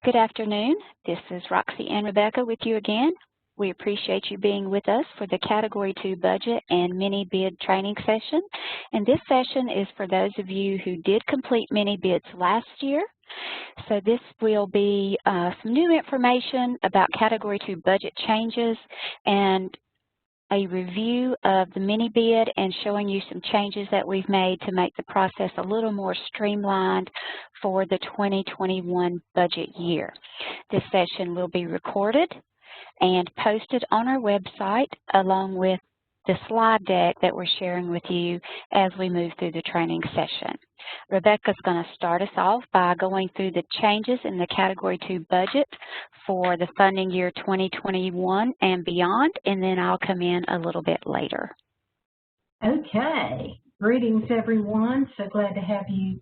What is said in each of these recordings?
Good afternoon. This is Roxy and Rebecca with you again. We appreciate you being with us for the Category 2 Budget and Mini Bid Training Session. And this session is for those of you who did complete mini bids last year. So this will be some new information about Category 2 budget changes and a review of the mini bid and showing you some changes that we've made to make the process a little more streamlined for the 2021 budget year. This session will be recorded and posted on our website along with the slide deck that we're sharing with you as we move through the training session. Rebecca's going to start us off by going through the changes in the Category 2 budget for the funding year 2021 and beyond, and then I'll come in a little bit later. Okay. Greetings, everyone. So glad to have you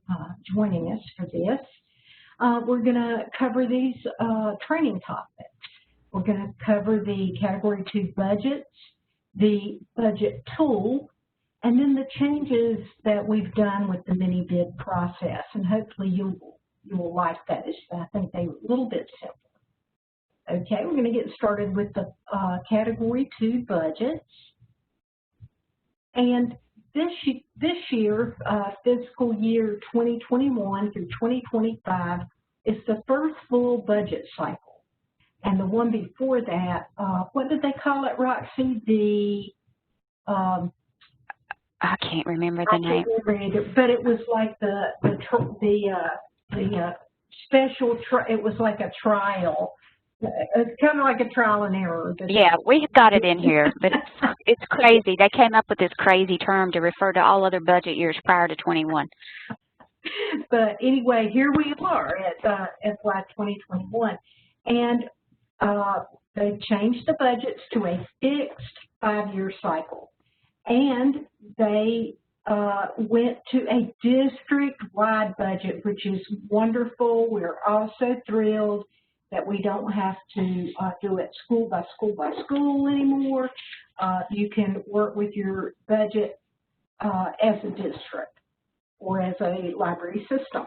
joining us for this. We're going to cover these training topics. We're going to cover the Category 2 budgets, the budget tool, and then the changes that we've done with the mini bid process. And hopefully you will like those. I think they're a little bit simpler. Okay, we're going to get started with the Category 2 budgets. And this year, fiscal year 2021 through 2025, is the first full budget cycle. And the one before that, what did they call it, Roxy? I can't remember the name. But it was like the special. It was like a trial. It's kind of like a trial and error. Yeah, we've got it in here, but it's crazy. They came up with this crazy term to refer to all other budget years prior to 21. But anyway, here we are at FY 2021, and they changed the budgets to a fixed 5-year cycle, and they went to a district-wide budget, which is wonderful. We're also thrilled that we don't have to do it school by school by school anymore. You can work with your budget as a district or as a library system.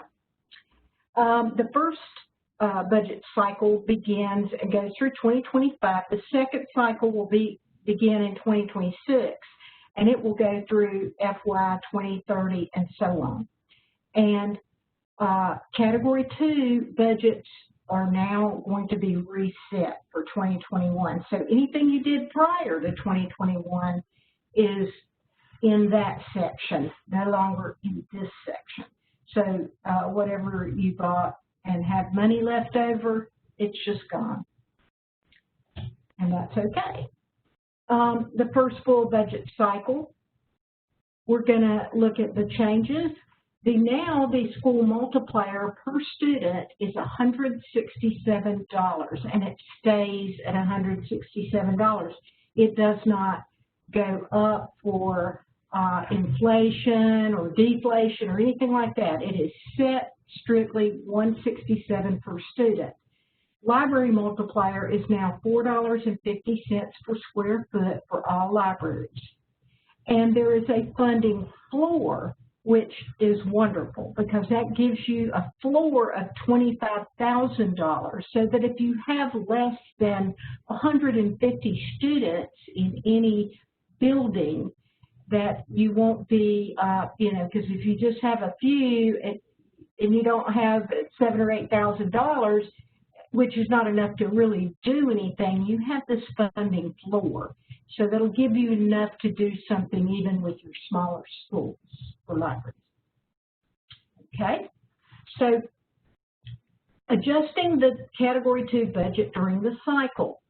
The first budget cycle begins and goes through 2025. The second cycle will begin in 2026, and it will go through FY 2030 and so on. And Category 2 budgets are now going to be reset for 2021. So anything you did prior to 2021 is in that section, no longer in this section. So whatever you bought and have money left over, it's just gone. And that's okay. The first full budget cycle, we're going to look at the changes. Now the school multiplier per student is $167, and it stays at $167. It does not go up for inflation or deflation or anything like that. It is set strictly $167 per student. Library multiplier is now $4.50 per square foot for all libraries. And there is a funding floor, which is wonderful because that gives you a floor of $25,000 so that if you have less than 150 students in any building, that you won't be, because if you just have a few and you don't have $7,000 or $8,000, which is not enough to really do anything, you have this funding floor. So that'll give you enough to do something even with your smaller schools or libraries. Okay, so adjusting the Category 2 budget during the cycle.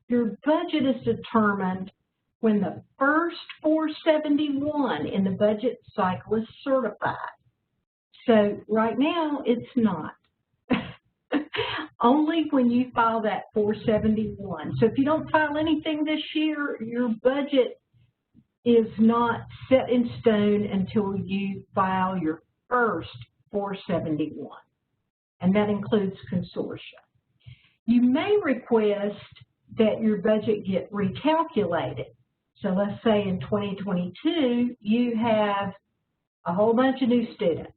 Your budget is determined when the first 471 in the budget cycle is certified. So right now it's not. Only when you file that 471. So if you don't file anything this year, your budget is not set in stone until you file your first 471. And that includes consortia. You may request that your budget get recalculated. So let's say in 2022, you have a whole bunch of new students,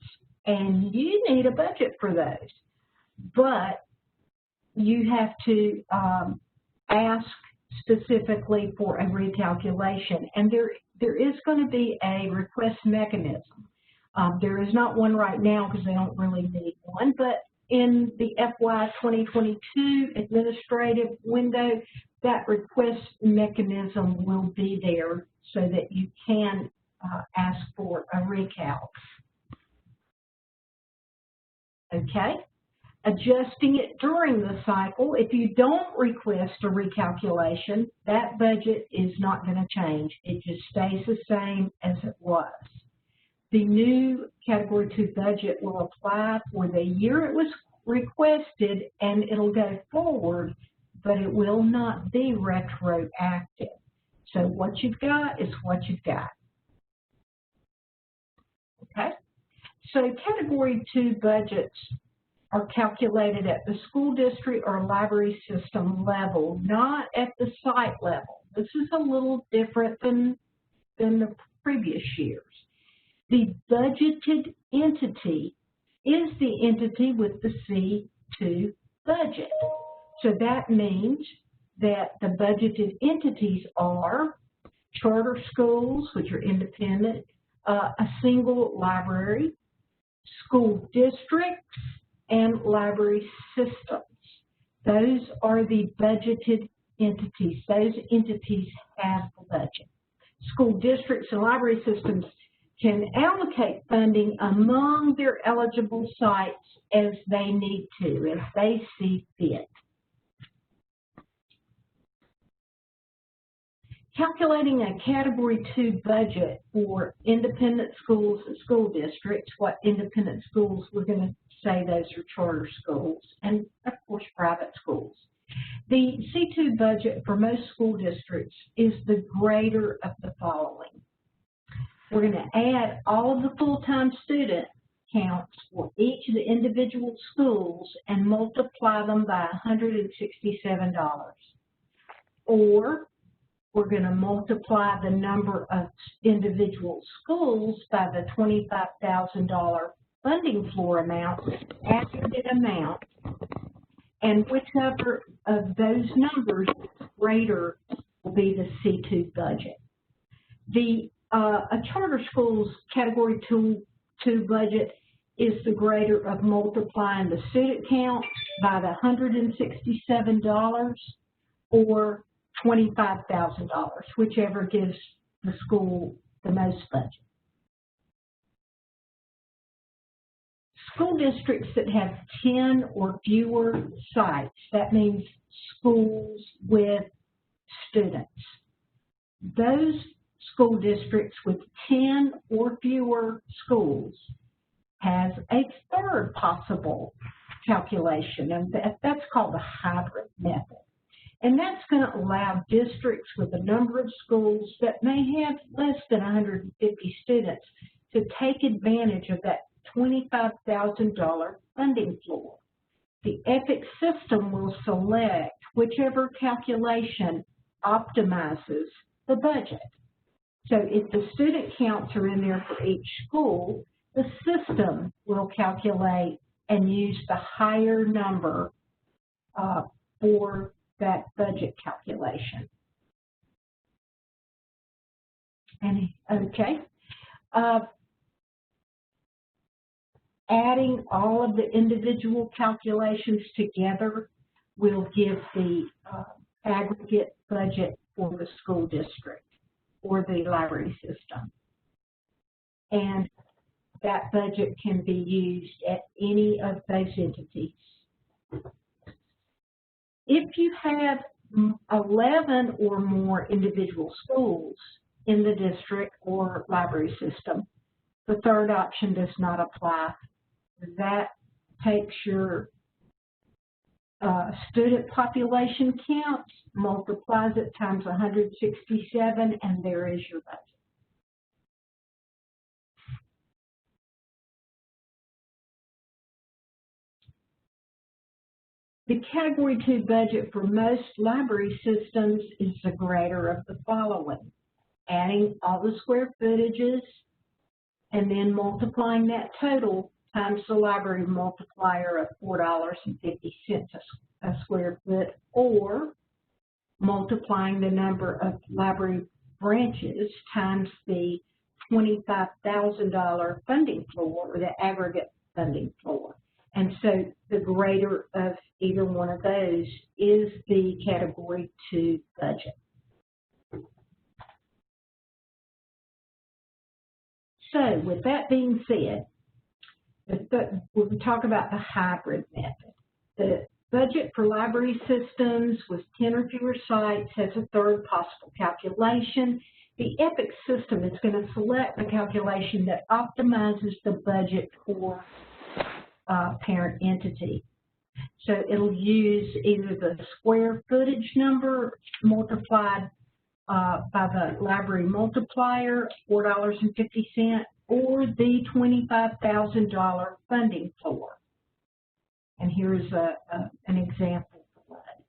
and you need a budget for those. But you have to ask specifically for a recalculation, and there is going to be a request mechanism. There is not one right now because they don't really need one, but in the FY 2022 administrative window, that request mechanism will be there so that you can ask for a recal. Okay? Adjusting it during the cycle, if you don't request a recalculation, that budget is not going to change. It just stays the same as it was. The new Category 2 budget will apply for the year it was requested, and it'll go forward, but it will not be retroactive. So what you've got is what you've got. Okay? So Category 2 budgets are calculated at the school district or library system level, not at the site level. This is a little different than the previous years. The budgeted entity is the entity with the C2 budget. So that means that the budgeted entities are charter schools, which are independent, a single library, school districts, and library systems. Those are the budgeted entities. Those entities have the budget. School districts and library systems can allocate funding among their eligible sites as they need to, as they see fit. Calculating a Category 2 budget for independent schools and school districts, what independent schools, we're going to say those are charter schools, and of course private schools. The C2 budget for most school districts is the greater of the following. We're going to add all of the full-time student counts for each of the individual schools and multiply them by $167. Or we're going to multiply the number of individual schools by the $25,000 funding floor amount, aggregate amount, and whichever of those numbers is greater will be the C2 budget. A charter school's Category 2 budget is the greater of multiplying the student count by the $167 or $25,000, whichever gives the school the most budget. School districts that have 10 or fewer sites, that means schools with students. Those school districts with 10 or fewer schools has a third possible calculation, and that's called the hybrid method. And that's going to allow districts with a number of schools that may have less than 150 students to take advantage of that $25,000 funding floor. The EPIC system will select whichever calculation optimizes the budget. So if the student counts are in there for each school, the system will calculate and use the higher number for that budget calculation. Okay. Adding all of the individual calculations together will give the aggregate budget for the school district or the library system. And that budget can be used at any of those entities. If you have 11 or more individual schools in the district or library system, the third option does not apply. That takes your student population count, multiplies it times 167, and there is your budget. The Category 2 budget for most library systems is the greater of the following. Adding all the square footages and then multiplying that total times the library multiplier of $4.50 a square foot, or multiplying the number of library branches times the $25,000 funding floor, or the aggregate funding floor. And so the greater of either one of those is the Category 2 budget. So with that being said, we'll talk about the hybrid method. The budget for library systems with 10 or fewer sites has a third possible calculation. The EPIC system is going to select the calculation that optimizes the budget for parent entity. So it'll use either the square footage number multiplied by the library multiplier, $4.50, or the $25,000 funding floor. And here's an example for that.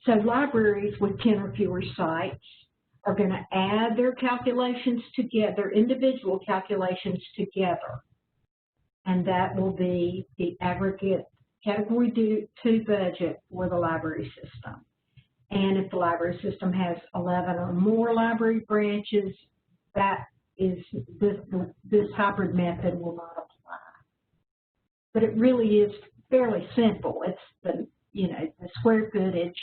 So libraries with 10 or fewer sites are going to add their calculations together, their individual calculations together, and that will be the aggregate Category 2 budget for the library system. And if the library system has 11 or more library branches, that is this hybrid method will not apply. But it really is fairly simple. It's the the square footage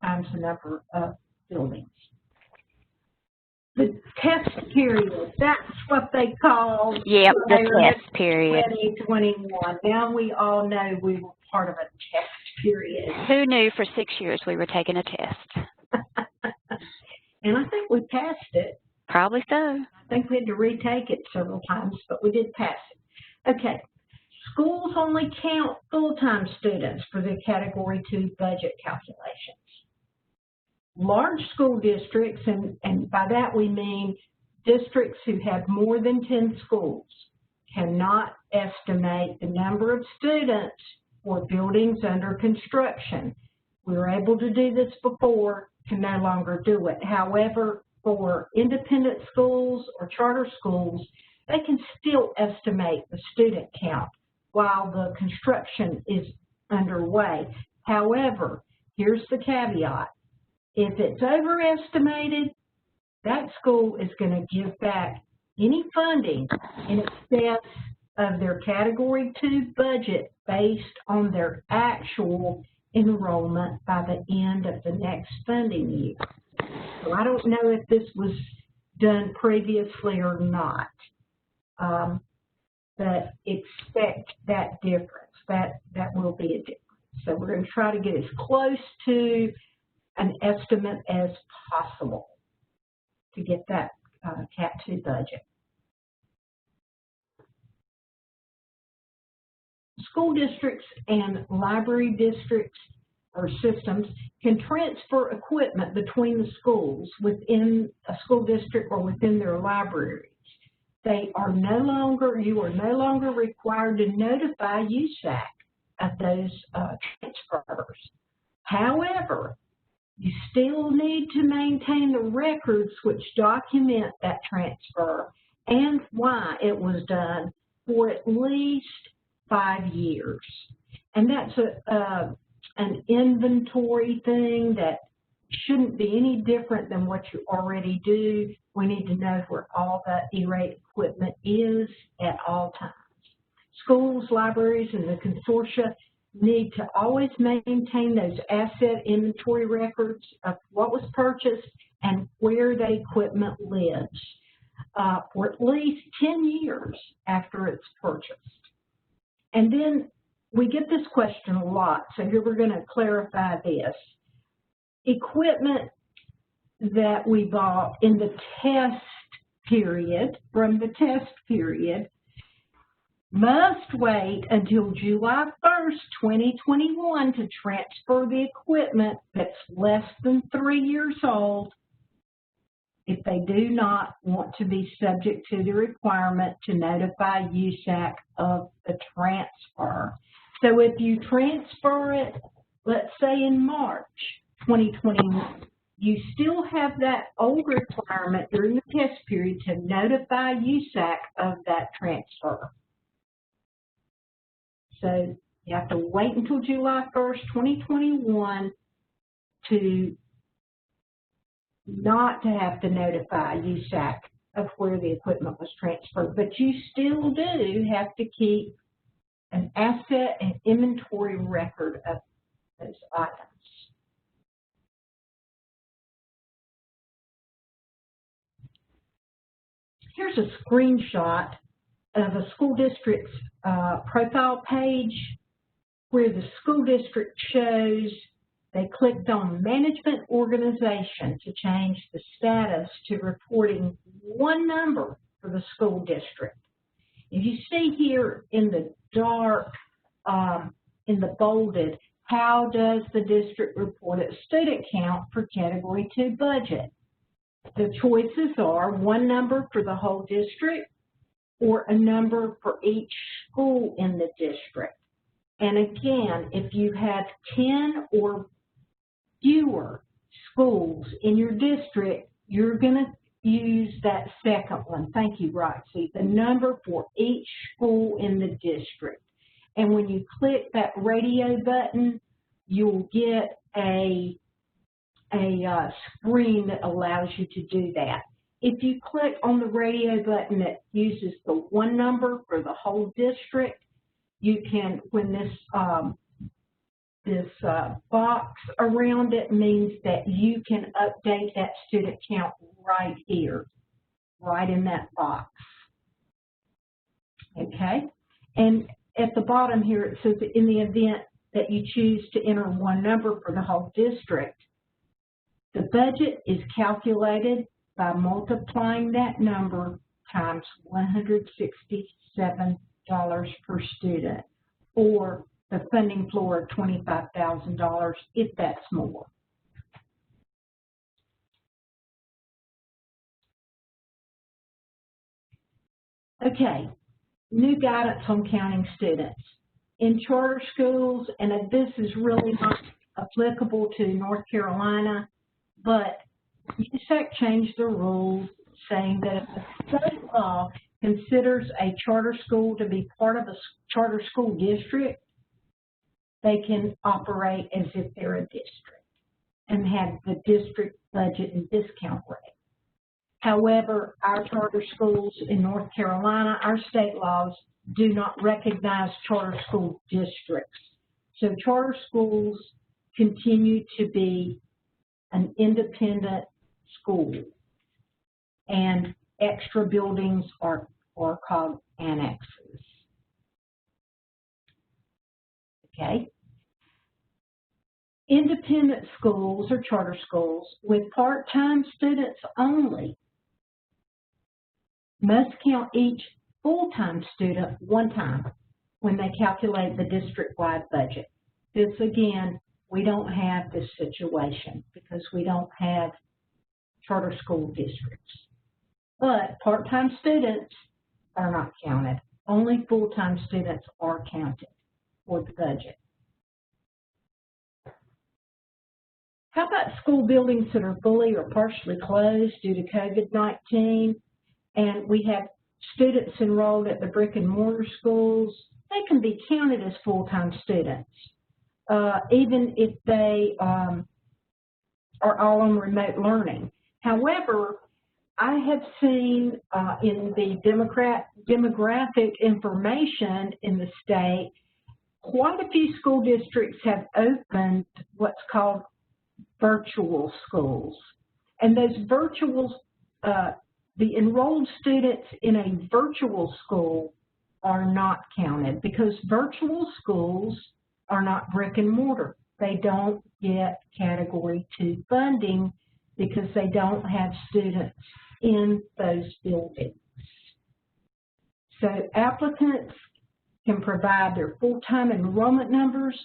times the number of buildings. The test period, that's what they call the test period. 2021. Now we all know we were part of a test period. Who knew for 6 years we were taking a test? And I think we passed it. Probably so. I think we had to retake it several times, but we did pass it. Okay. Schools only count full-time students for the Category 2 budget calculations. Large school districts, and by that we mean districts who have more than 10 schools, cannot estimate the number of students for buildings under construction. We were able to do this before, can no longer do it. However, for independent schools or charter schools, they can still estimate the student count while the construction is underway. However, here's the caveat. If it's overestimated, that school is going to give back any funding in excess of their Category 2 budget based on their actual enrollment by the end of the next funding year. So I don't know if this was done previously or not, but expect that difference. That will be a difference. So we're going to try to get as close to an estimate as possible to get that Cat 2 budget. School districts and library districts or systems can transfer equipment between the schools within a school district or within their libraries. You are no longer required to notify USAC of those transfers. However, you still need to maintain the records which document that transfer and why it was done for at least 5 years. And that's an inventory thing that shouldn't be any different than what you already do. We need to know where all that E-rate equipment is at all times. Schools, libraries, and the consortia need to always maintain those asset inventory records of what was purchased and where that equipment lives for at least 10 years after it's purchased. And then we get this question a lot, so here we're going to clarify this. Equipment that we bought in the test period, from the test period, must wait until July 1st, 2021 to transfer the equipment that's less than 3 years old if they do not want to be subject to the requirement to notify USAC of the transfer. So if you transfer it, let's say in March 2021, you still have that old requirement during the test period to notify USAC of that transfer. So you have to wait until July 1st, 2021 to not to have to notify USAC of where the equipment was transferred. But you still do have to keep an asset and inventory record of those items. Here's a screenshot of a school district's profile page where the school district shows they clicked on Management Organization to change the status to reporting one number for the school district. If you see here in the dark, in the bolded, how does the district report its student count for Category 2 budget? The choices are one number for the whole district or a number for each school in the district. And again, if you have 10 or fewer schools in your district, you're going to use that second one. Thank you, Roxy. The number for each school in the district. And when you click that radio button, you'll get a screen that allows you to do that. If you click on the radio button that uses the one number for the whole district, you can, when this box around it means that you can update that student count right here, right in that box. Okay? And at the bottom here, it says that in the event that you choose to enter one number for the whole district, the budget is calculated by multiplying that number times $167 per student, or the funding floor of $25,000 if that's more. Okay, new guidance on counting students. In charter schools, and this is really not applicable to North Carolina, but USAC changed the rules saying that if the state law considers a charter school to be part of a charter school district, they can operate as if they're a district and have the district budget and discount rate. However, our charter schools in North Carolina, our state laws do not recognize charter school districts. So charter schools continue to be an independent school, and extra buildings are called annexes. Okay? Independent schools or charter schools with part-time students only must count each full-time student one time when they calculate the district-wide budget. This, again, we don't have this situation because we don't have charter school districts. But part-time students are not counted. Only full-time students are counted for the budget. How about school buildings that are fully or partially closed due to COVID-19? And we have students enrolled at the brick and mortar schools. They can be counted as full-time students, even if they are all on remote learning. However, I have seen in the demographic information in the state, quite a few school districts have opened what's called virtual schools. And those virtual, the enrolled students in a virtual school are not counted because virtual schools are not brick and mortar. They don't get Category 2 funding because they don't have students in those buildings. So applicants can provide their full-time enrollment numbers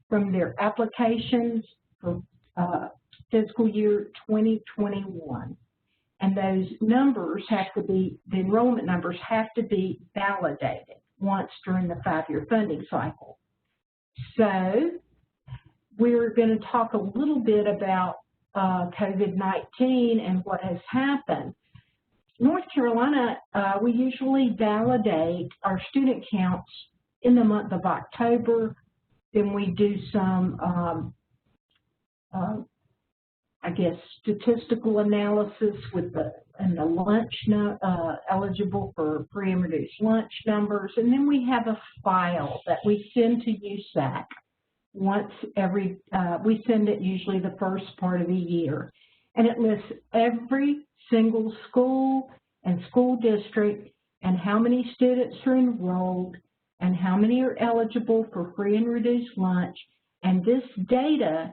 from their applications for fiscal year 2021. And those numbers have to be, the enrollment numbers have to be validated once during the 5-year funding cycle. So we're going to talk a little bit about COVID-19 and what has happened. North Carolina, we usually validate our student counts in the month of October, then we do some, I guess, statistical analysis with the lunch, eligible for free and reduced lunch numbers. And then we have a file that we send to USAC once every, we send it usually the first part of the year. And it lists every single school and school district and how many students are enrolled and how many are eligible for free and reduced lunch. And this data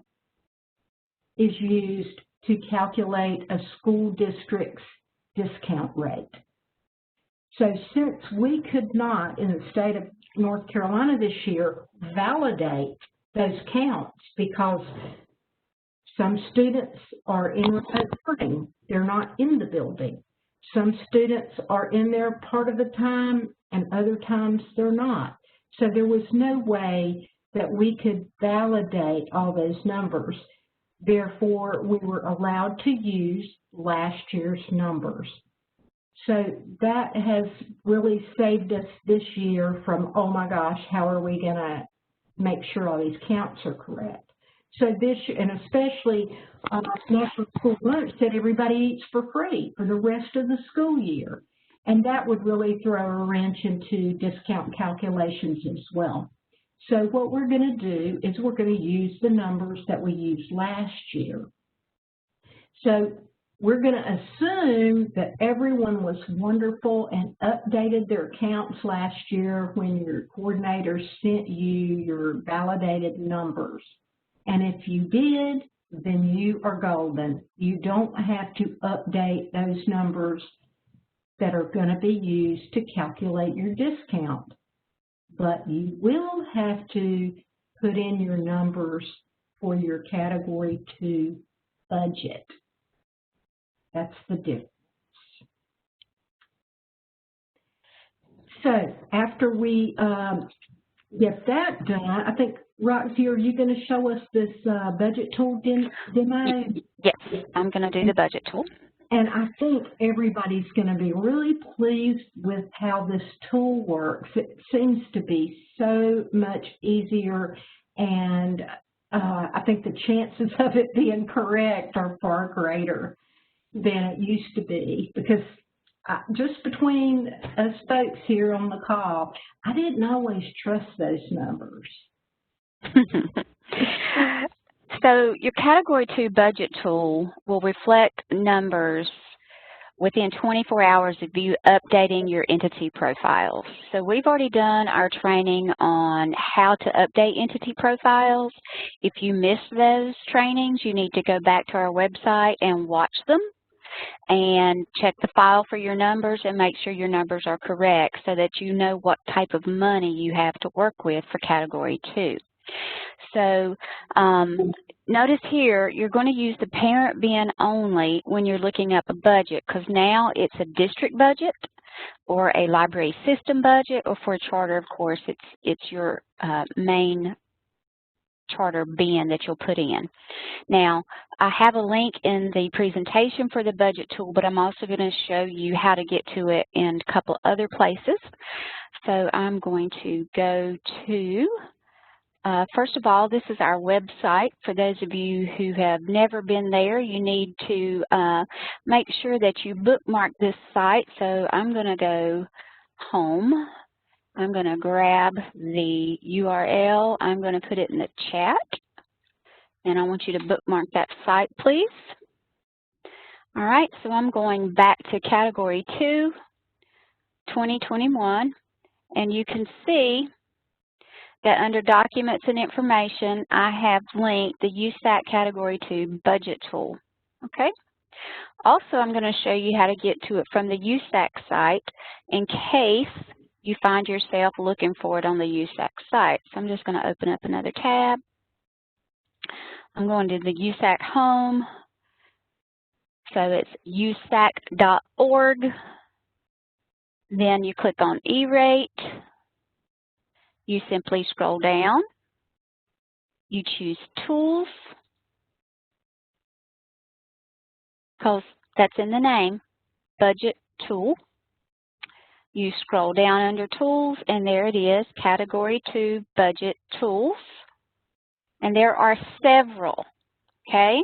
is used to calculate a school district's discount rate. So since we could not, in the state of North Carolina this year, validate those counts because some students are in remote learning, they're not in the building. Some students are in there part of the time and other times they're not. So there was no way that we could validate all those numbers. Therefore, we were allowed to use last year's numbers. So that has really saved us this year from, oh my gosh, how are we going to make sure all these counts are correct? So this, and especially National School Lunch said everybody eats for free for the rest of the school year. And that would really throw a wrench into discount calculations as well. So what we're going to do is we're going to use the numbers that we used last year. So we're going to assume that everyone was wonderful and updated their accounts last year when your coordinator sent you your validated numbers. And if you did, then you are golden. You don't have to update those numbers that are going to be used to calculate your discount. But you will have to put in your numbers for your Category 2 budget. That's the difference. So after we get that done, I think, Roxy, are you going to show us this budget tool demo? Yes, I'm going to do the budget tool. And I think everybody's going to be really pleased with how this tool works. It seems to be so much easier, and I think the chances of it being correct are far greater than it used to be, because just between us folks here on the call, I didn't always trust those numbers. So your Category 2 budget tool will reflect numbers within 24 hours of you updating your entity profiles. So we've already done our training on how to update entity profiles. If you missed those trainings, you need to go back to our website and watch them and check the file for your numbers and make sure your numbers are correct so that you know what type of money you have to work with for Category 2. So notice here, you're going to use the parent bin only when you're looking up a budget, because now it's a district budget or a library system budget, or for a charter, of course, it's your main charter bin that you'll put in. Now, I have a link in the presentation for the budget tool, but I'm also going to show you how to get to it in a couple other places. So I'm going to go to first of all, this is our website. For those of you who have never been there, you need to make sure that you bookmark this site. So I'm going to go home. I'm going to grab the URL. I'm going to put it in the chat. And I want you to bookmark that site, please. All right, so I'm going back to Category 2, 2021. And you can see that under Documents and Information, I have linked the USAC Category 2 Budget Tool, okay? Also, I'm going to show you how to get to it from the USAC site in case you find yourself looking for it on the USAC site. So I'm just going to open up another tab. I'm going to the USAC home. So it's usac.org. Then you click on E-Rate. You simply scroll down, you choose Tools, because that's in the name, Budget Tool. You scroll down under Tools, and there it is, Category 2 Budget Tools. And there are several, okay?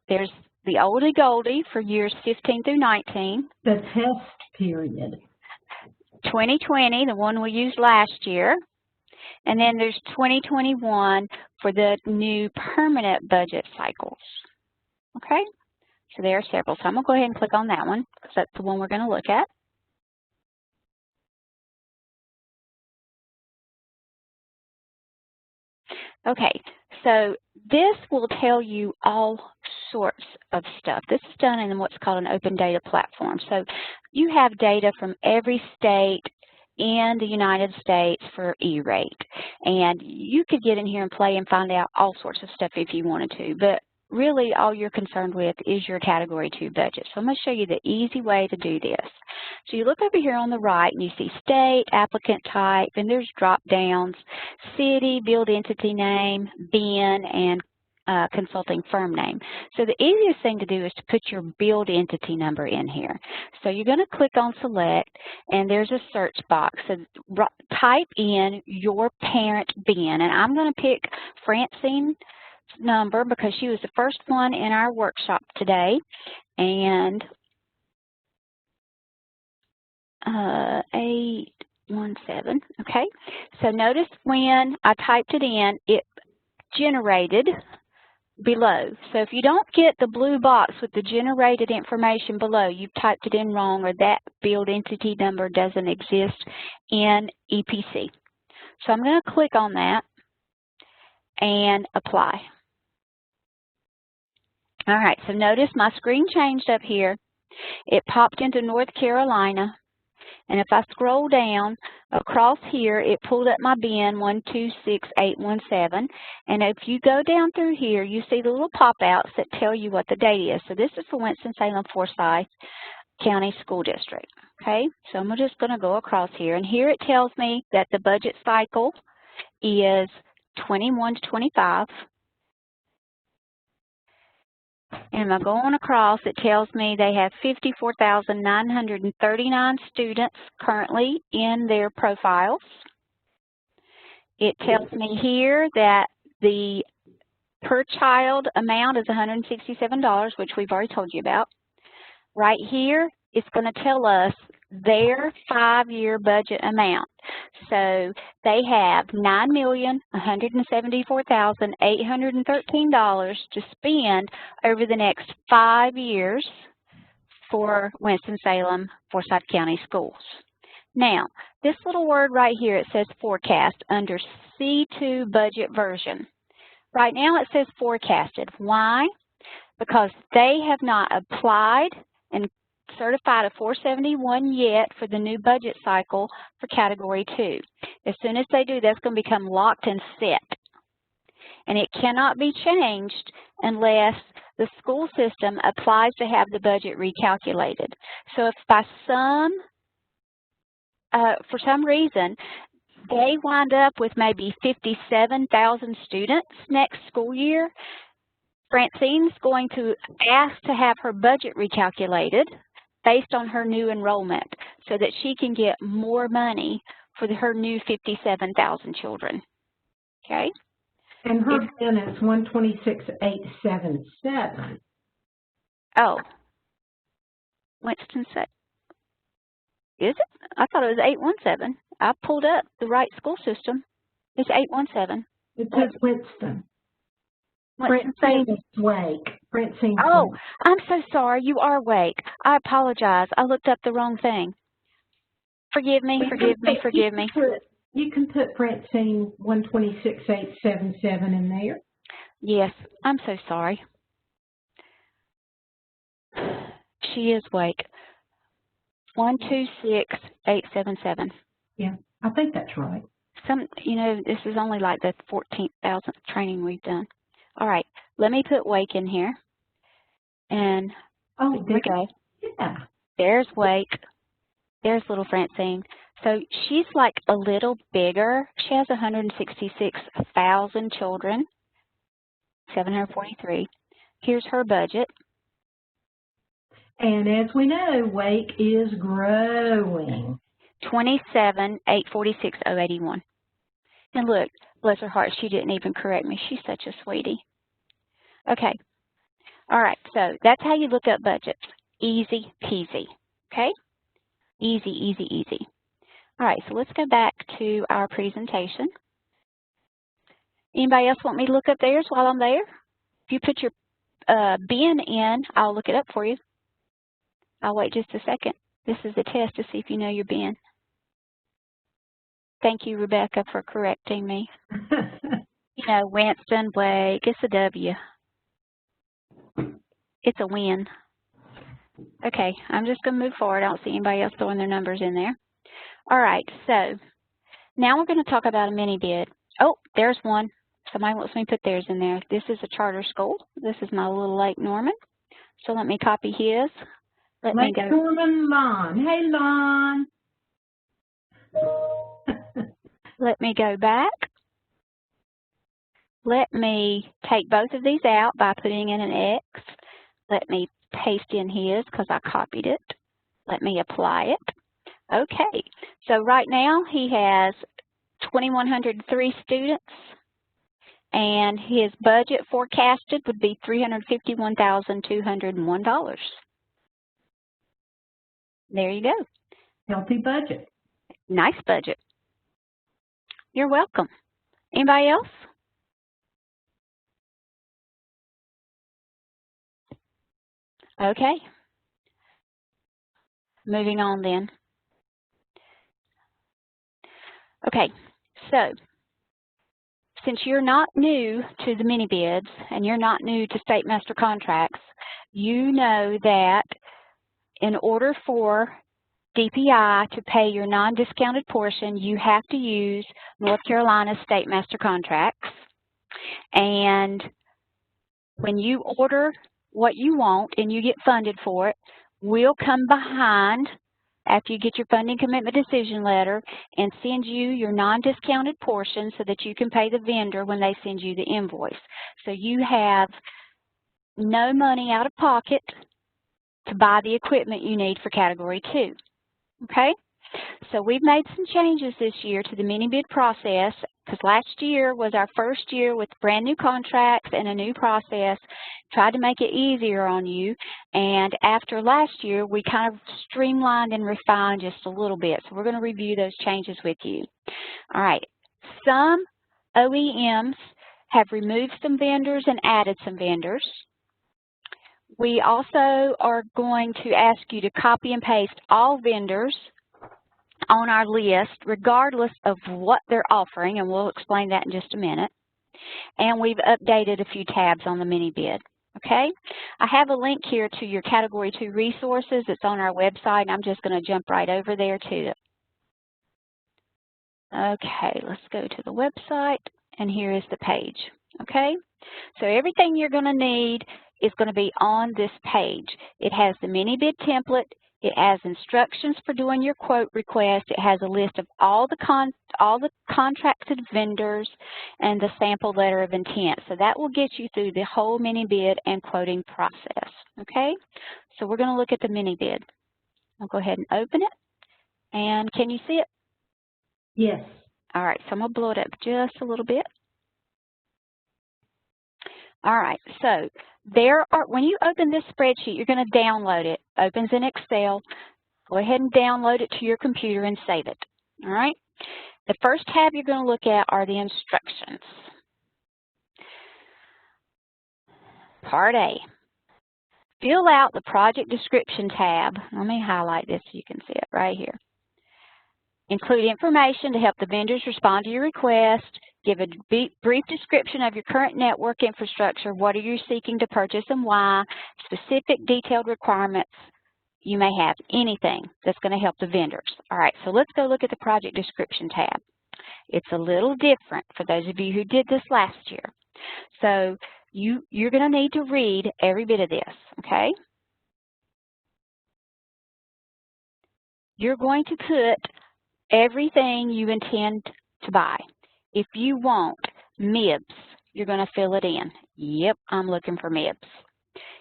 There's the oldie goldie for years 15 through 19. The test period. 2020, the one we used last year. And then there's 2021 for the new permanent budget cycles. Okay? So there are several. So I'm going to go ahead and click on that one because that's the one we're going to look at. Okay, so this will tell you all sorts of stuff. This is done in what's called an open data platform. So you have data from every state in the United States for E-rate. And you could get in here and play and find out all sorts of stuff if you wanted to. But really all you're concerned with is your Category 2 budget. So I'm going to show you the easy way to do this. So you look over here on the right and you see state, applicant type, and there's drop downs, city, billed entity name, BIN, and consulting firm name. So the easiest thing to do is to put your billed entity number in here. So you're going to click on select, and there's a search box. So type in your parent BIN, and I'm going to pick Francine's number because she was the first one in our workshop today, and 817. Okay, so notice when I typed it in, it generated below. So if you don't get the blue box with the generated information below, you've typed it in wrong, or that billed entity number doesn't exist in EPC. So I'm going to click on that and apply. All right, so notice my screen changed up here. It popped into North Carolina. And if I scroll down across here, it pulled up my BIN 126817. And if you go down through here, you see the little pop-outs that tell you what the date is. So this is for Winston-Salem-Forsyth County School District. Okay, so I'm just going to go across here. And here it tells me that the budget cycle is 21 to 25. And I'm going across, it tells me they have 54,939 students currently in their profiles. It tells me here that the per child amount is $167, which we've already told you about. Right here, it's going to tell us their 5-year budget amount. So they have $9,174,813 to spend over the next 5 years for Winston-Salem Forsyth County Schools. Now, this little word right here, it says forecast under C2 budget version. Right now it says forecasted. Why? Because they have not applied and certified a 471 yet for the new budget cycle for Category 2. As soon as they do, that's going to become locked and set. And it cannot be changed unless the school system applies to have the budget recalculated. So if for some reason, they wind up with maybe 57,000 students next school year, Francine's going to ask to have her budget recalculated based on her new enrollment so that she can get more money for her new 57,000 children. Okay? And her BIN is 126,877. Oh. Winston said, is it? I thought it was 817. I pulled up the right school system. It's 817. It says Winston. Francine is Wake. Francine. Oh, I'm so sorry. You are Wake. I apologize. I looked up the wrong thing. Forgive me, forgive me, forgive me. You can put Francine 126,877 in there. Yes, I'm so sorry. She is Wake. 126,877. Yeah, I think that's right. This is only like the 14,000th training we've done. All right, let me put Wake in here. And there we go. Yeah. There's Wake. There's little Francine. So she's like a little bigger. She has 166,000 children, 743. Here's her budget. And as we know, Wake is growing. $27,846,081. And look, bless her heart, she didn't even correct me. She's such a sweetie. Okay. All right, so that's how you look up budgets. Easy peasy, okay? Easy, easy, easy. All right, so let's go back to our presentation. Anybody else want me to look up theirs while I'm there? If you put your bin in, I'll look it up for you. I'll wait just a second. This is a test to see if you know your bin. Thank you, Rebecca, for correcting me. You know, Winston, Blake, it's a W. It's a win. Okay, I'm just going to move forward. I don't see anybody else throwing their numbers in there. All right, so now we're going to talk about a mini bid. Oh, there's one. Somebody wants me to put theirs in there. This is a charter school. This is my little Lake Norman. So let me copy his. Lake Norman Lon. Hey, Lon. Let me go back. Let me take both of these out by putting in an X. Let me paste in his because I copied it. Let me apply it. Okay, so right now he has 2,103 students, and his budget forecasted would be $351,201. There you go. Healthy budget. Nice budget. You're welcome. Anybody else? Okay. Moving on then. Okay, so since you're not new to the mini bids and you're not new to state master contracts, you know that in order for DPI to pay your non-discounted portion, you have to use North Carolina state master contracts. And when you order what you want and you get funded for it, we'll come behind after you get your funding commitment decision letter and send you your non-discounted portion so that you can pay the vendor when they send you the invoice. So you have no money out of pocket to buy the equipment you need for Category 2. Okay? So we've made some changes this year to the mini bid process because last year was our first year with brand new contracts and a new process. Tried to make it easier on you, and after last year we kind of streamlined and refined just a little bit. So we're going to review those changes with you. All right, some OEMs have removed some vendors and added some vendors. We also are going to ask you to copy and paste all vendors on our list regardless of what they're offering, and we'll explain that in just a minute. And we've updated a few tabs on the mini bid. Okay, I have a link here to your Category 2 resources. It's on our website, and I'm just going to jump right over there to it. Okay, let's go to the website, and here is the page. Okay, so everything you're going to need is going to be on this page. It has the mini bid template. It has instructions for doing your quote request. It has a list of all the contracted vendors and the sample letter of intent. So that will get you through the whole mini bid and quoting process. Okay? So we're going to look at the mini bid. I'll go ahead and open it. And can you see it? Yes. All right, so I'm going to blow it up just a little bit. All right, so when you open this spreadsheet, you're going to download it. Opens in Excel. Go ahead and download it to your computer and save it. All right. The first tab you're going to look at are the instructions. Part A. Fill out the project description tab. Let me highlight this so you can see it right here. Include information to help the vendors respond to your request. Give a brief description of your current network infrastructure. What are you seeking to purchase and why? Specific detailed requirements you may have. Anything that's going to help the vendors. All right, so let's go look at the project description tab. It's a little different for those of you who did this last year. So you're going to need to read every bit of this, okay? You're going to put everything you intend to buy. If you want MIBs, you're going to fill it in. Yep, I'm looking for MIBs.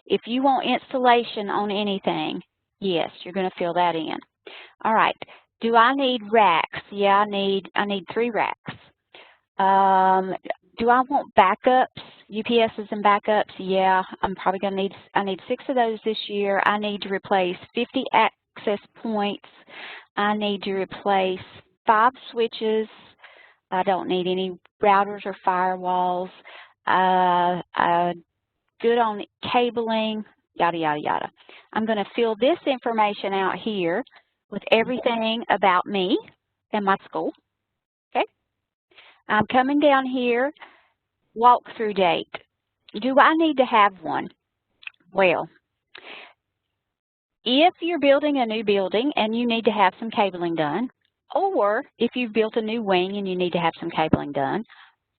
If you want installation on anything, yes, you're going to fill that in. All right, Do I need racks? Yeah, I need 3 racks. Do I want backups, UPSs and backups? Yeah, I'm probably going to need, I need 6 of those this year. I need to replace 50 access points. I need to replace 5 switches. I don't need any routers or firewalls. Good on cabling, yada, yada, yada. I'm going to fill this information out here with everything about me and my school. Okay. I'm coming down here, walkthrough date. Do I need to have one? Well, if you're building a new building and you need to have some cabling done, or if you've built a new wing and you need to have some cabling done,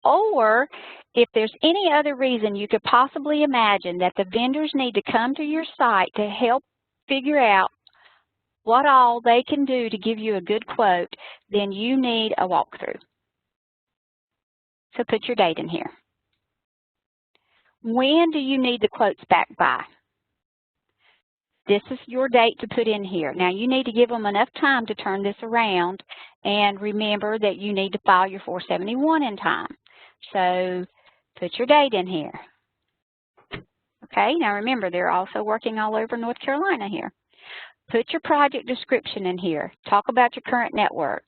or if there's any other reason you could possibly imagine that the vendors need to come to your site to help figure out what all they can do to give you a good quote, then you need a walkthrough. So put your date in here. When do you need the quotes back by? This is your date to put in here. Now you need to give them enough time to turn this around, and remember that you need to file your 471 in time. So put your date in here. Okay, now remember they're also working all over North Carolina here. Put your project description in here. Talk about your current network.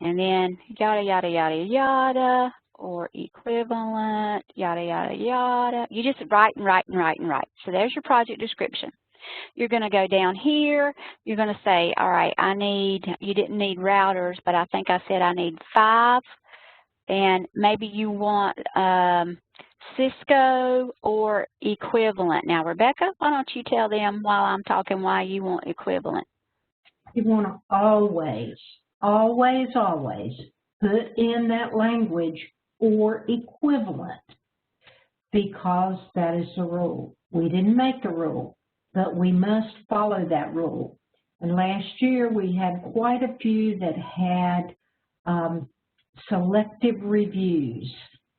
And then yada, yada, yada, yada, or equivalent, yada, yada, yada. You just write and write and write and write. So there's your project description. You're going to go down here. You're going to say, all right, you didn't need routers, but I think I said I need 5. And maybe you want Cisco or equivalent. Now, Rebecca, why don't you tell them while I'm talking why you want equivalent? You want to always, always, always put in that language or equivalent, because that is the rule. We didn't make the rule, but we must follow that rule. And last year we had quite a few that had selective reviews.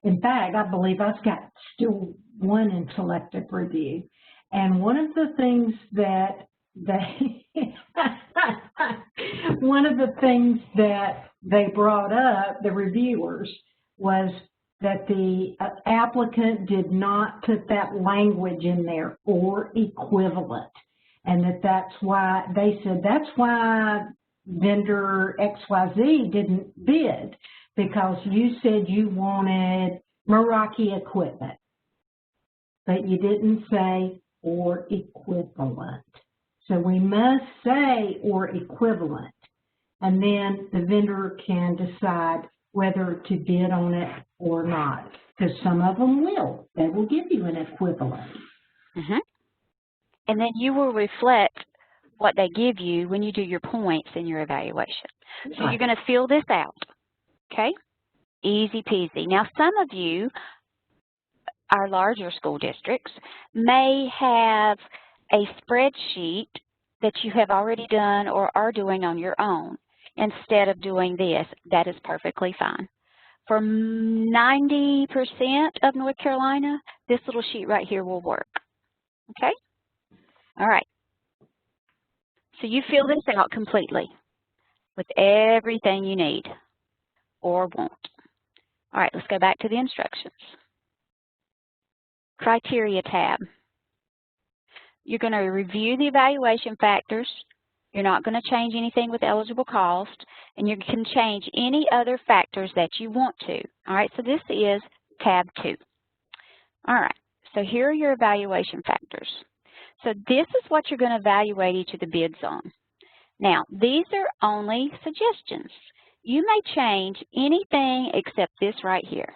In fact, I believe I've got still one in selective review. And one of the things that they brought up, the reviewers, was that the applicant did not put that language in there, or equivalent. And that's why, they said, that's why vendor XYZ didn't bid, because you said you wanted Meraki equipment, but you didn't say or equivalent. So we must say or equivalent, and then the vendor can decide whether to bid on it or not, because some of them will. They will give you an equivalent. Mm-hmm. And then you will reflect what they give you when you do your points in your evaluation. So you're going to fill this out, okay? Easy peasy. Now, some of you, our larger school districts, may have a spreadsheet that you have already done or are doing on your own instead of doing this. That is perfectly fine. For 90% of North Carolina, this little sheet right here will work, okay? All right. So you fill this out completely with everything you need or want. All right, let's go back to the instructions. Criteria tab. You're going to review the evaluation factors. You're not going to change anything with eligible cost, and you can change any other factors that you want to. All right, so this is tab 2. All right, so here are your evaluation factors. So this is what you're going to evaluate each of the bids on. Now, these are only suggestions. You may change anything except this right here.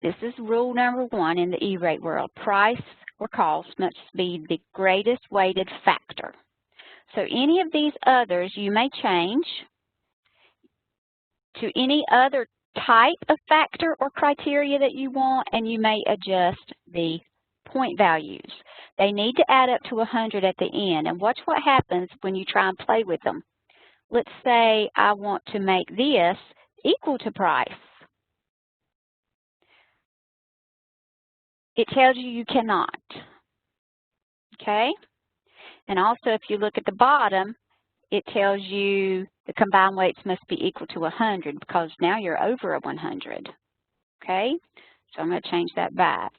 This is rule number 1 in the E-rate world. Price or cost must be the greatest weighted factor. So any of these others you may change to any other type of factor or criteria that you want, and you may adjust the point values. They need to add up to 100 at the end, and watch what happens when you try and play with them. Let's say I want to make this equal to price. it tells you cannot. Okay? And also, if you look at the bottom, it tells you the combined weights must be equal to 100 because now you're over a 100. Okay? So I'm going to change that back.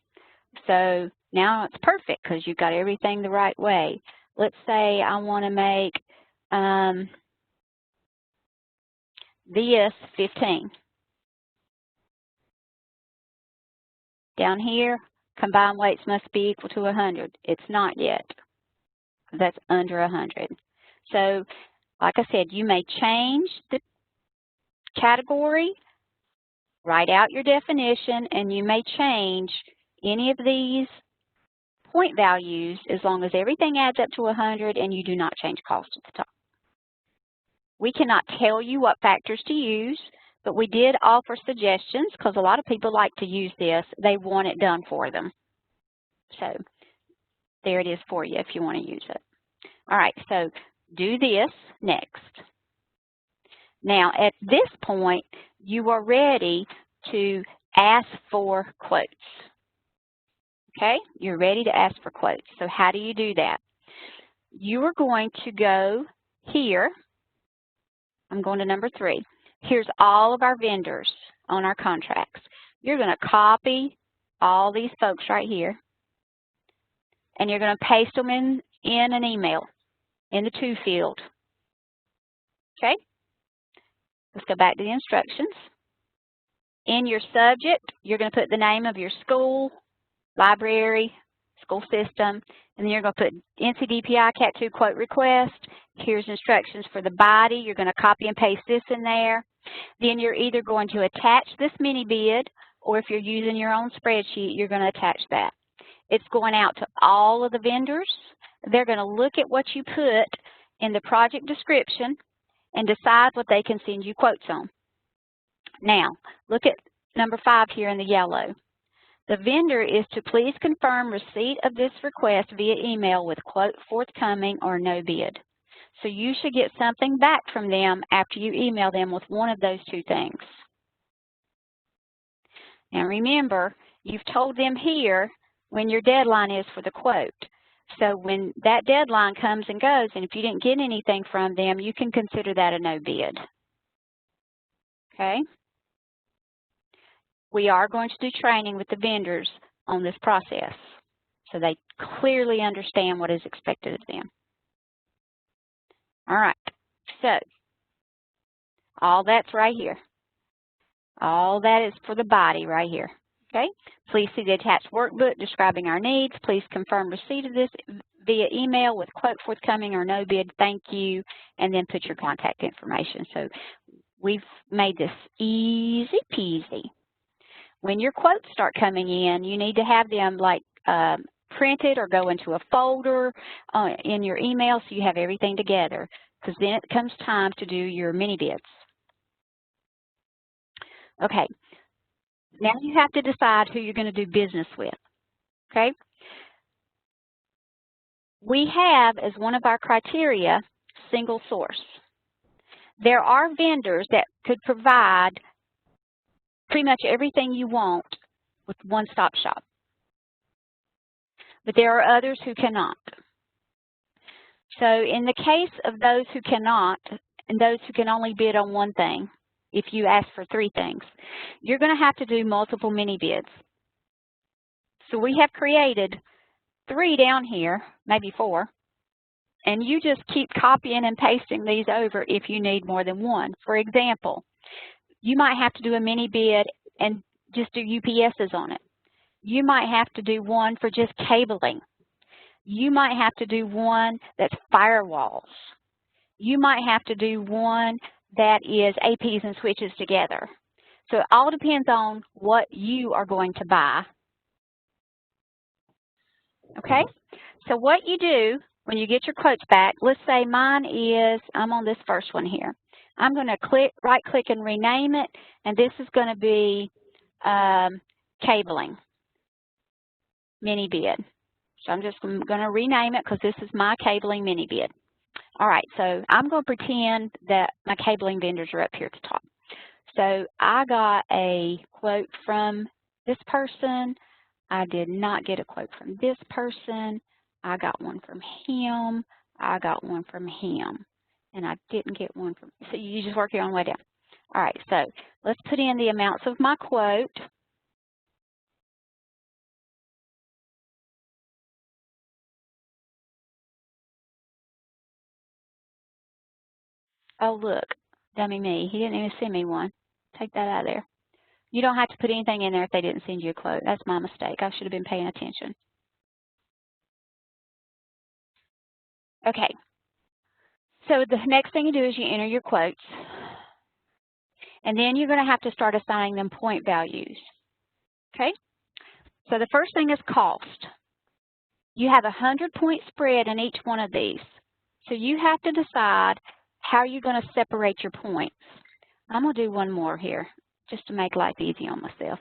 So now it's perfect because you've got everything the right way. Let's say I want to make this 15. Down here, combined weights must be equal to 100. It's not yet. That's under 100. So, like I said, you may change the category, write out your definition, and you may change any of these point values as long as everything adds up to 100 and you do not change cost at the top. We cannot tell you what factors to use, but we did offer suggestions because a lot of people like to use this. They want it done for them. So there it is for you if you want to use it. All right, so do this next. Now, at this point, you are ready to ask for quotes. Okay, you're ready to ask for quotes. So how do you do that? You are going to go here. I'm going to number 3. Here's all of our vendors on our contracts. You're going to copy all these folks right here, and you're going to paste them in an email in the to field. Okay? Let's go back to the instructions. In your subject, you're going to put the name of your school, library, school system, and then you're going to put NCDPI Cat 2 quote request. Here's instructions for the body. You're going to copy and paste this in there. Then you're either going to attach this mini bid, or if you're using your own spreadsheet, you're going to attach that. It's going out to all of the vendors. They're going to look at what you put in the project description and decide what they can send you quotes on. Now, look at number 5 here in the yellow. The vendor is to please confirm receipt of this request via email with quote forthcoming or no bid. So you should get something back from them after you email them with one of those 2 things. Now remember, you've told them here when your deadline is for the quote. So when that deadline comes and goes, and if you didn't get anything from them, you can consider that a no bid. Okay? We are going to do training with the vendors on this process so they clearly understand what is expected of them. All right, so all that's right here. All that is for the body right here. Okay? Please see the attached workbook describing our needs. Please confirm receipt of this via email with quote forthcoming or no bid, thank you, and then put your contact information. So we've made this easy peasy. When your quotes start coming in, you need to have them like printed or go into a folder in your email so you have everything together, because then it comes time to do your mini bids. Okay, now you have to decide who you're going to do business with. Okay? We have as one of our criteria single source. There are vendors that could provide pretty much everything you want with one-stop shop. But there are others who cannot. So in the case of those who cannot, and those who can only bid on one thing, if you ask for 3 things, you're going to have to do multiple mini bids. So we have created 3 down here, maybe 4, and you just keep copying and pasting these over if you need more than one. For example, you might have to do a mini bid and just do UPSs on it. You might have to do one for just cabling. You might have to do one that's firewalls. You might have to do one that is APs and switches together. So it all depends on what you are going to buy. Okay? So what you do when you get your quotes back, let's say mine is, I'm on this first one here. I'm going to right-click and rename it, and this is going to be cabling mini bid. So I'm just going to rename it because this is my cabling mini bid. All right, so I'm going to pretend that my cabling vendors are up here at the top. So I got a quote from this person I did not get a quote from this person. I got one from him. I got one from him. And I didn't get one from, so you just work your own way down. All right, so let's put in the amounts of my quote. Oh, look, dummy me. He didn't even send me one. Take that out of there. You don't have to put anything in there if they didn't send you a quote. That's my mistake. I should have been paying attention. Okay. So the next thing you do is you enter your quotes. And then you're going to have to start assigning them point values. Okay? So the first thing is cost. You have a 100-point spread in each one of these. So you have to decide how you're going to separate your points. I'm going to do one more here just to make life easy on myself.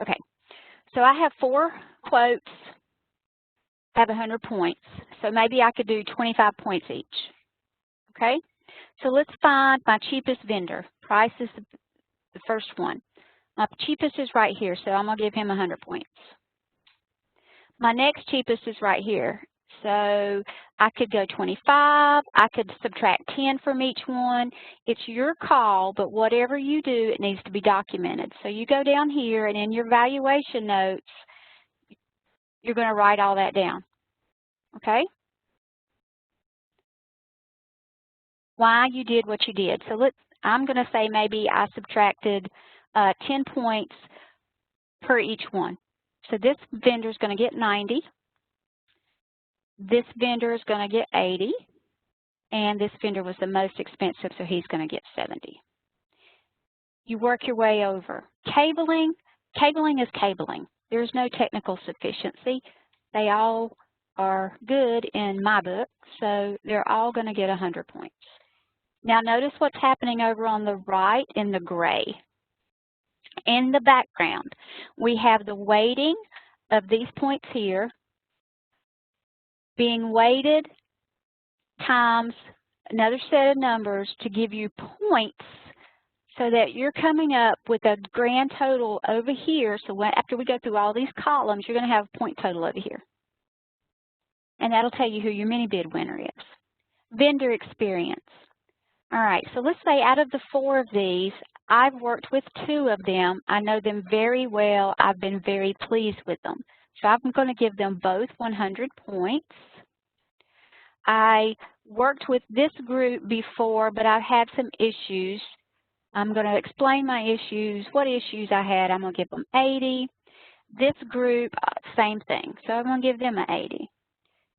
Okay, so I have 4 quotes, have 100 points. So maybe I could do 25 points each. Okay, so let's find my cheapest vendor. Price is the first one. My cheapest is right here, so I'm going to give him 100 points. My next cheapest is right here. So I could go 25, I could subtract 10 from each one. It's your call, but whatever you do, it needs to be documented. So you go down here, and in your valuation notes, you're going to write all that down, okay? Why you did what you did. So I'm going to say maybe I subtracted 10 points per each one. So this vendor is going to get 90. This vendor is going to get 80. And this vendor was the most expensive, so he's going to get 70. You work your way over. Cabling is cabling. There's no technical sufficiency. They all are good in my book, so they're all going to get 100 points. Now notice what's happening over on the right in the gray. In the background, we have the weighting of these points here being weighted times another set of numbers to give you points so that you're coming up with a grand total over here. So after we go through all these columns, you're going to have a point total over here. And that'll tell you who your mini bid winner is. Vendor experience. All right, so let's say out of the 4 of these, I've worked with 2 of them. I know them very well. I've been very pleased with them. So I'm going to give them both 100 points. I worked with this group before, but I've had some issues. I'm going to explain my issues, what issues I had. I'm going to give them 80. This group, same thing. So I'm going to give them an 80.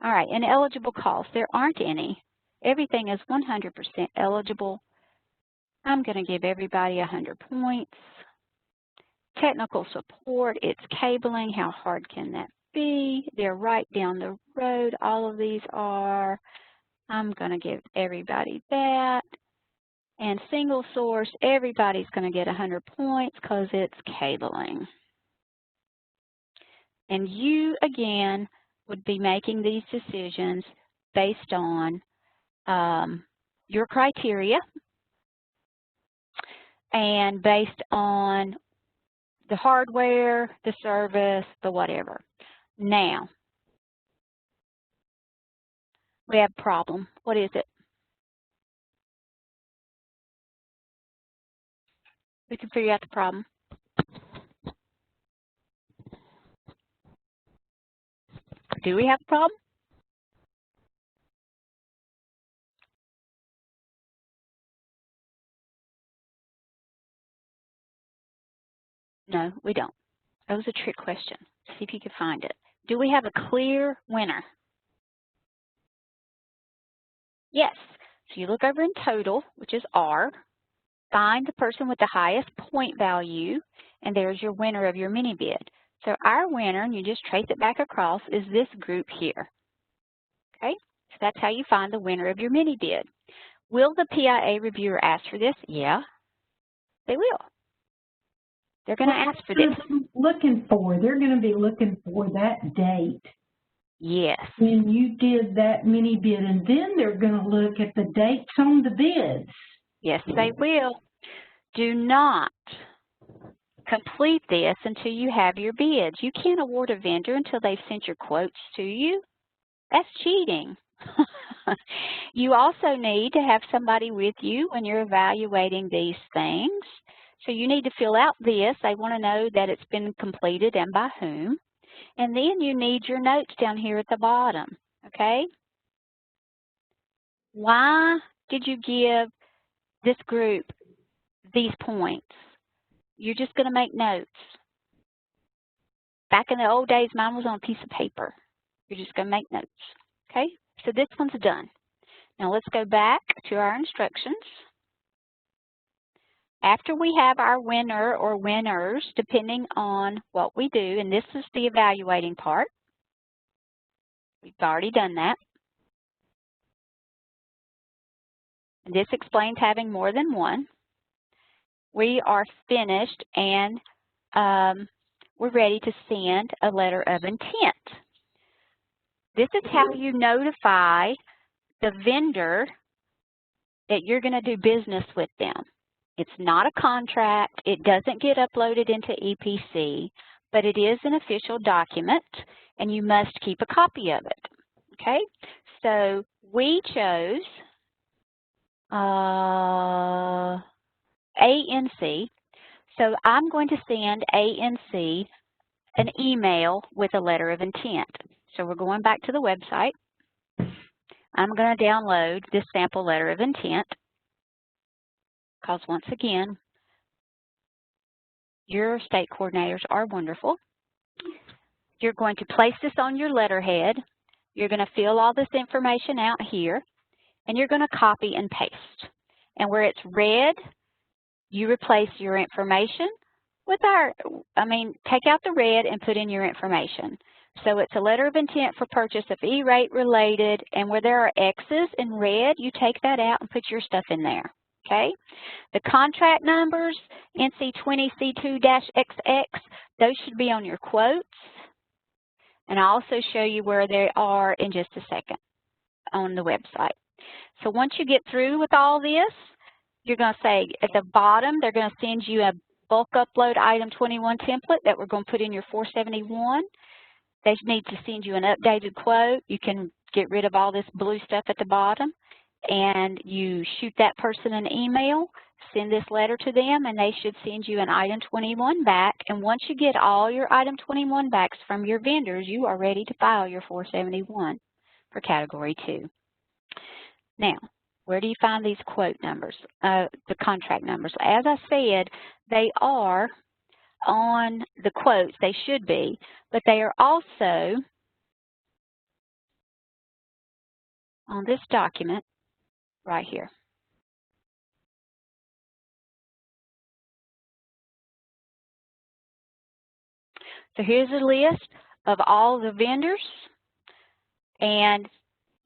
All right, and eligible costs, there aren't any. Everything is 100% eligible. I'm going to give everybody 100 points. Technical support, it's cabling. How hard can that be? They're right down the road. All of these are. I'm going to give everybody that. And single source, everybody's going to get 100 points because it's cabling. And you, again, would be making these decisions based on your criteria and based on the hardware, the service, the whatever. Now, we have a problem. What is it? We can figure out the problem. Do we have a problem? No, we don't. That was a trick question. See if you can find it. Do we have a clear winner? Yes. So you look over in total, which is R, find the person with the highest point value, and there's your winner of your mini bid. So our winner, and you just trace it back across, is this group here. Okay? So that's how you find the winner of your mini bid. Will the PIA reviewer ask for this? Yeah, they will. They're going to ask for this. Looking for, they're going to be looking for that date Yes. When you did that mini bid, and then they're going to look at the dates on the bids. Yes, they will. Do not complete this until you have your bids. You can't award a vendor until they've sent your quotes to you. That's cheating. You also need to have somebody with you when you're evaluating these things. So you need to fill out this. They want to know that it's been completed and by whom. And then you need your notes down here at the bottom, okay? Why did you give this group these points? You're just going to make notes. Back in the old days, mine was on a piece of paper. You're just going to make notes, okay? So this one's done. Now let's go back to our instructions. After we have our winner or winners, depending on what we do, and this is the evaluating part. We've already done that. And this explains having more than one. We are finished and we're ready to send a letter of intent. This is how you notify the vendor that you're going to do business with them. It's not a contract. It doesn't get uploaded into EPC, but it is an official document, and you must keep a copy of it. Okay? So we chose ANC. So I'm going to send ANC an email with a letter of intent. So we're going back to the website. I'm going to download this sample letter of intent because once again, your state coordinators are wonderful. You're going to place this on your letterhead. You're going to fill all this information out here, and you're going to copy and paste. And where it's red, you replace your information with take out the red and put in your information. So it's a letter of intent for purchase of E-rate related, and where there are X's in red, you take that out and put your stuff in there, okay? The contract numbers, NC20C2-XX, those should be on your quotes, and I'll also show you where they are in just a second on the website. So once you get through with all this, you're going to say at the bottom, they're going to send you a bulk upload item 21 template that we're going to put in your 471. They need to send you an updated quote. You can get rid of all this blue stuff at the bottom, and you shoot that person an email, send this letter to them, and they should send you an item 21 back. And once you get all your item 21 backs from your vendors, you are ready to file your 471 for Category 2. Now, where do you find these quote numbers, the contract numbers? As I said, they are on the quotes. They should be, but they are also on this document right here. So here's a list of all the vendors, and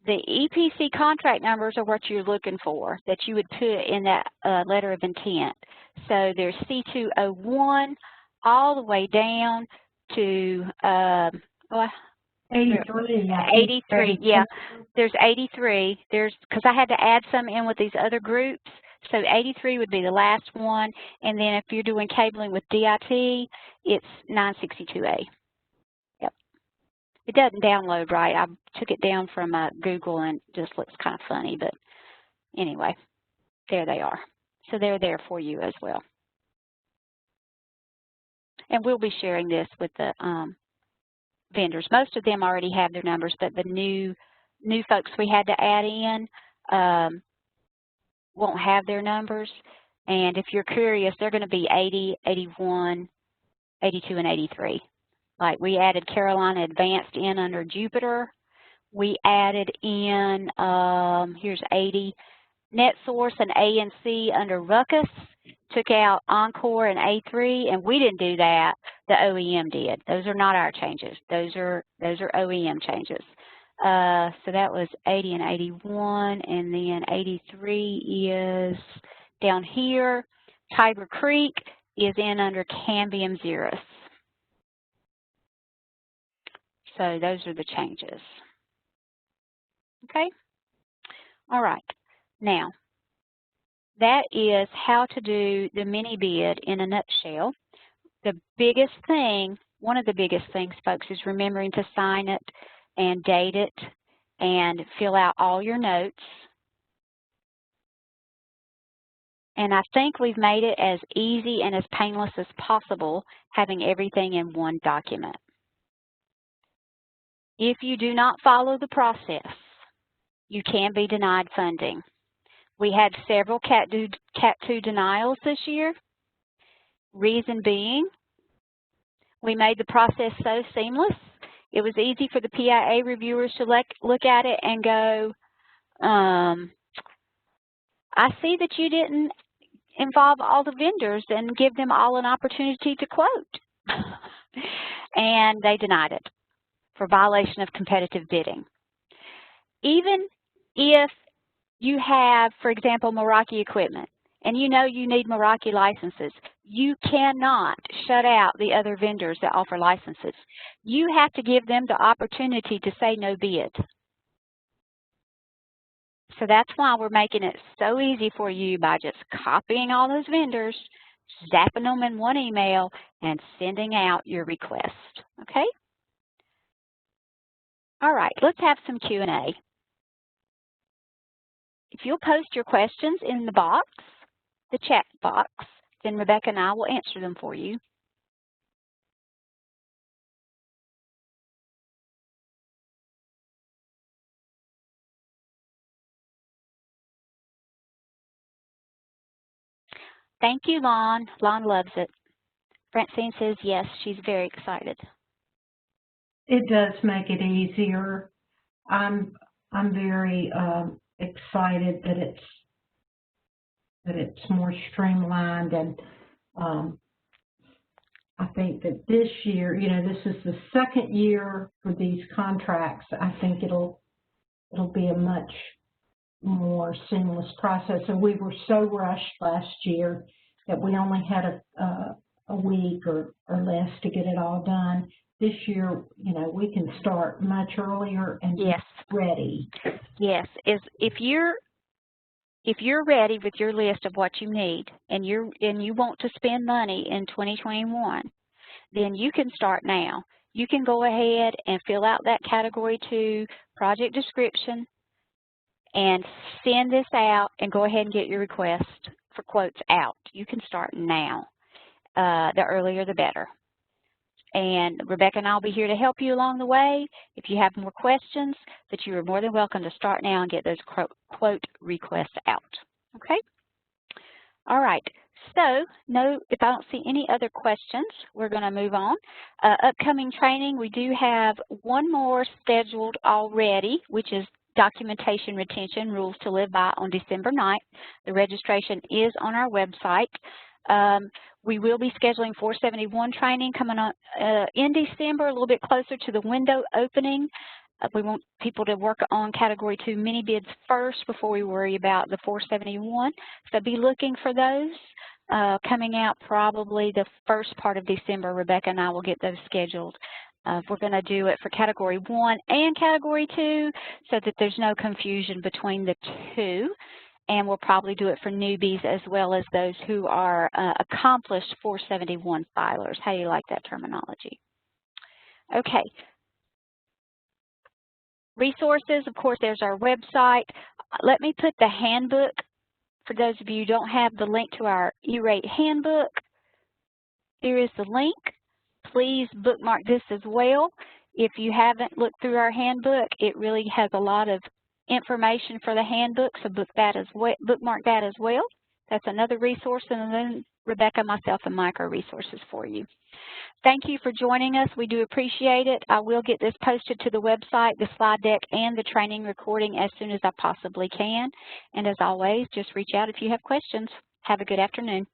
the EPC contract numbers are what you're looking for, that you would put in that letter of intent. So there's C201 all the way down to 83. 83, yeah. There's 83. Because I had to add some in with these other groups. So 83 would be the last one. And then if you're doing cabling with DIT, it's 962A. Yep. It doesn't download right. I took it down from Google and it just looks kind of funny. But anyway, there they are. So they're there for you as well. And we'll be sharing this with the vendors. Most of them already have their numbers, but the new folks we had to add in won't have their numbers. And if you're curious, they're going to be 80, 81, 82, and 83. Like we added Carolina Advanced in under Jupiter. We added in, here's 80, NetSource and ANC under Ruckus. Took out Encore and A3, and we didn't do that. The OEM did. Those are not our changes. Those are OEM changes. So that was 80 and 81, and then 83 is down here. Tiger Creek is in under Cambium Xeris. So those are the changes. Okay? All right. Now, that is how to do the mini bid in a nutshell. The biggest thing, one of the biggest things, folks, is remembering to sign it and date it and fill out all your notes. And I think we've made it as easy and as painless as possible, having everything in one document. If you do not follow the process, you can be denied funding. We had several Cat 2 denials this year. Reason being, we made the process so seamless. It was easy for the PIA reviewers to look at it and go, I see that you didn't involve all the vendors and give them all an opportunity to quote. And they denied it for violation of competitive bidding. Even if you have, for example, Meraki equipment, and you know you need Meraki licenses, you cannot shut out the other vendors that offer licenses. You have to give them the opportunity to say no bid. So that's why we're making it so easy for you by just copying all those vendors, zapping them in one email, and sending out your request, okay? All right, let's have some Q&A. If you'll post your questions in the box, the chat box, then Rebecca and I will answer them for you. Thank you, Lon. Lon loves it. Francine says yes, she's very excited. It does make it easier. I'm very excited that it's more streamlined, and I think that this year, you know, this is the second year for these contracts. I think it'll be a much more seamless process. And we were so rushed last year that we only had a week or less to get it all done. This year, you know, we can start much earlier and yes, ready. Yes, if you're ready with your list of what you need and you want to spend money in 2021, then you can start now. You can go ahead and fill out that Category 2 project description and send this out and go ahead and get your request for quotes out. You can start now. The earlier the better. And Rebecca and I will be here to help you along the way. If you have more questions, but you are more than welcome to start now and get those quote requests out. Okay? All right. So, if I don't see any other questions, we're going to move on. Upcoming training, we do have one more scheduled already, which is Documentation Retention Rules to Live By on December 9th. The registration is on our website. We will be scheduling 471 training coming on in December, a little bit closer to the window opening. We want people to work on Category 2 mini bids first before we worry about the 471. So be looking for those coming out probably the first part of December. Rebecca and I will get those scheduled. We're going to do it for Category 1 and Category 2 so that there's no confusion between the two. And we'll probably do it for newbies as well as those who are accomplished 471 filers. How do you like that terminology? Okay. Resources, of course, there's our website. Let me put the handbook, for those of you who don't have the link to our E-Rate handbook. Here is the link. Please bookmark this as well. If you haven't looked through our handbook, it really has a lot of information for the handbook, so bookmark that as well. That's another resource, and then Rebecca, myself, and Mike are resources for you. Thank you for joining us. We do appreciate it. I will get this posted to the website, the slide deck, and the training recording as soon as I possibly can. And as always, just reach out if you have questions. Have a good afternoon.